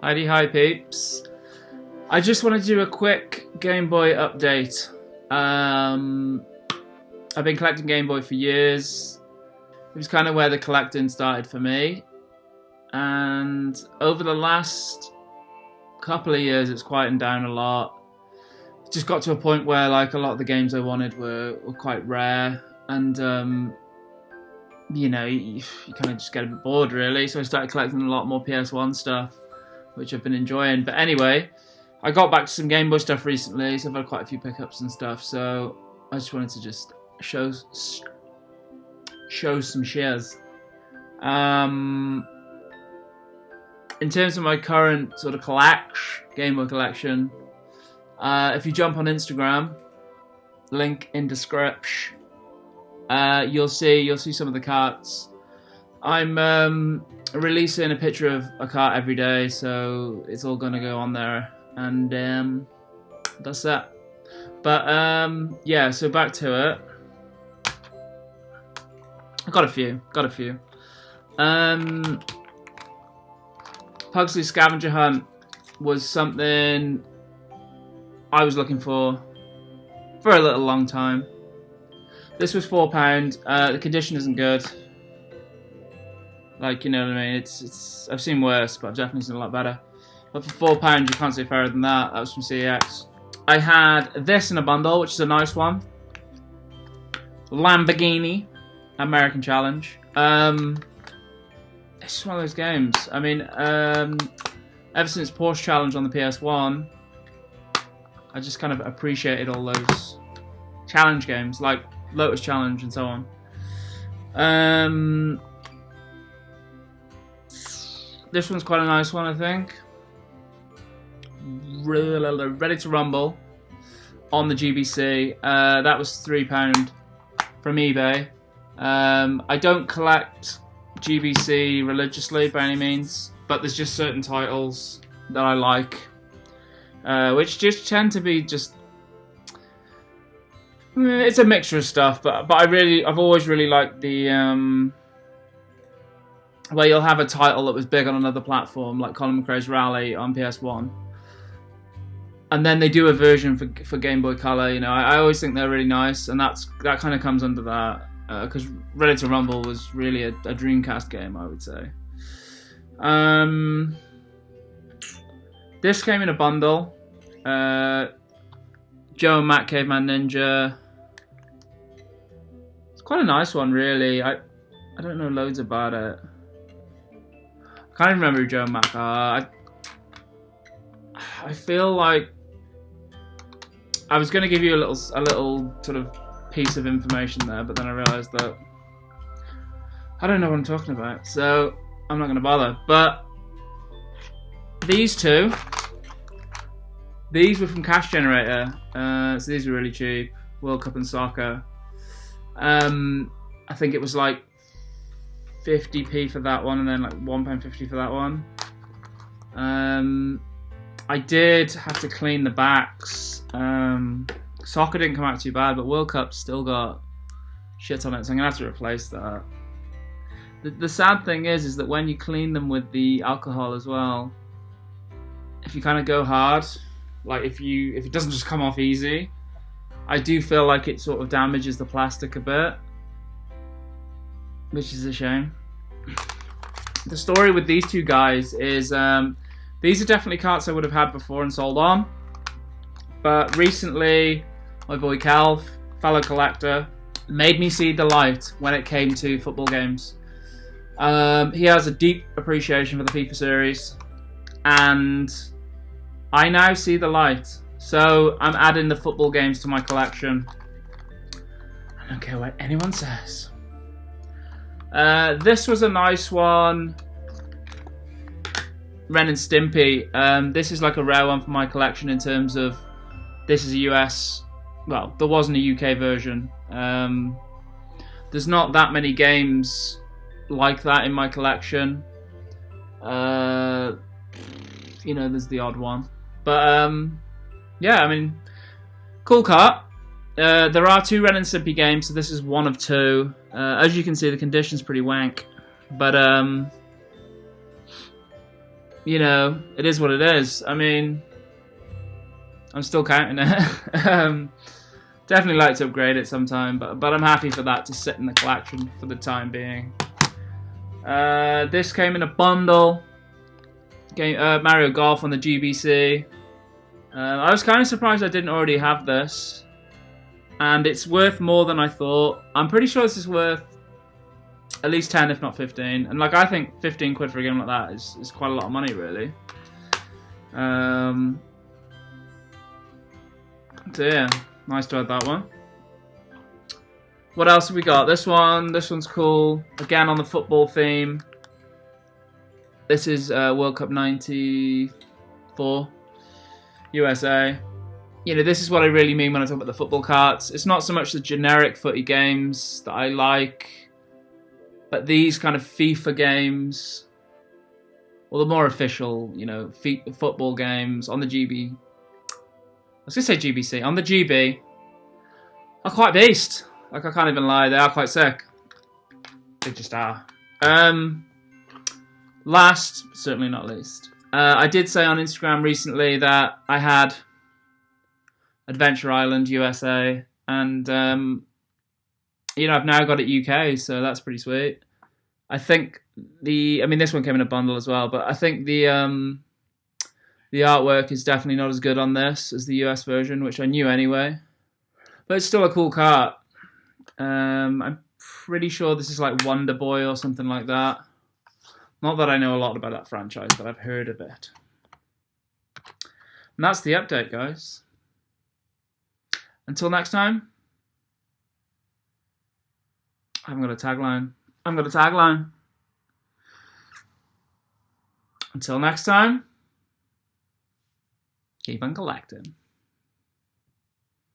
Heidi, hi peeps. I just wanted to do a quick Game Boy update. I've been collecting Game Boy for years. It was kind of where the collecting started for me. And over the last couple of years, it's quietened down a lot. It just got to a point where like a lot of the games I wanted were quite rare. And you kind of just get a bit bored really. So I started collecting a lot more PS1 stuff, which I've been enjoying. But anyway, I got back to some Game Boy stuff recently, so I've had quite a few pickups and stuff. So I just wanted to just show some shares. In terms of my current sort of Game Boy collection, if you jump on Instagram, link in description, you'll see some of the carts. I'm releasing a picture of a cart every day, so it's all gonna go on there, and that's that. But yeah, so back to it. I got a few. Pugsley Scavenger Hunt was something I was looking for a little long time. This was £4. The condition isn't good. Like, you know what I mean? It's. I've seen worse, but I've definitely seen a lot better. But for £4, you can't say fairer than that. That was from CEX. I had this in a bundle, which is a nice one. Lamborghini American Challenge. It's just one of those games. I mean, ever since Porsche Challenge on the PS1, I just kind of appreciated all those challenge games, like Lotus Challenge and so on. This one's quite a nice one, I think. Ready to Rumble on the GBC. That was £3 from eBay. I don't collect GBC religiously by any means, but there's just certain titles that I like, which just tend to be just. It's a mixture of stuff, but I've always really liked the where you'll have a title that was big on another platform, like Colin McRae's Rally on PS1, and then they do a version for Game Boy Color. You know, I always think they're really nice, and that kind of comes under that, because Ready to Rumble was really a Dreamcast game, I would say. This came in a bundle. Joe and Matt Caveman Ninja. It's quite a nice one, really. I don't know loads about it. I can't even remember who Joe and Matt are. I feel like I was going to give you a little sort of piece of information there, but then I realised that I don't know what I'm talking about, so I'm not going to bother. But these two, these were from Cash Generator, so these were really cheap. World Cup and Soccer. I think it was like 50p for that one, and then like £1.50 for that one. I did have to clean the backs. Soccer didn't come out too bad, but World Cup still got shit on it, so I'm gonna have to replace that. The sad thing is that when you clean them with the alcohol as well, if you kind of go hard, like if it doesn't just come off easy, I do feel like it sort of damages the plastic a bit, which is a shame. The story with these two guys is these are definitely carts I would have had before and sold on, but recently my boy Calv, fellow collector, made me see the light when it came to football games. He has a deep appreciation for the FIFA series, and I now see the light. So I'm adding the football games to my collection. I don't care what anyone says. This was a nice one. Ren and Stimpy. This is like a rare one for my collection in terms of this is a US. Well, there wasn't a UK version. There's not that many games like that in my collection. There's the odd one, but yeah, I mean, cool cart. There are two Ren and Stimpy games, so this is one of two. As you can see, the condition's pretty wank, but you know, it is what it is. I mean, I'm still counting it. Definitely like to upgrade it sometime, but I'm happy for that to sit in the collection for the time being. This came in a bundle. Mario Golf on the GBC. I was kind of surprised I didn't already have this. And it's worth more than I thought. I'm pretty sure this is worth at least 10, if not 15. And like, I think 15 quid for a game like that is quite a lot of money, really. So yeah, nice to add that one. What else have we got? This one's cool. Again, on the football theme. This is World Cup 94, USA. You know, this is what I really mean when I talk about the football cards. It's not so much the generic footy games that I like, but these kind of FIFA games, or the more official, you know, football games on the GB. I was going to say GBC. On the GB, are quite beast. Like, I can't even lie, they are quite sick. They just are. Last, certainly not least, I did say on Instagram recently that I had Adventure Island USA, and you know, I've now got it UK, so that's pretty sweet. I think this one came in a bundle as well, but I think the artwork is definitely not as good on this as the US version, which I knew anyway. But it's still a cool cart. I'm pretty sure this is like Wonder Boy or something like that. Not that I know a lot about that franchise, but I've heard of it. And that's the update, guys. Until next time, I haven't got a tagline. Until next time, keep on collecting.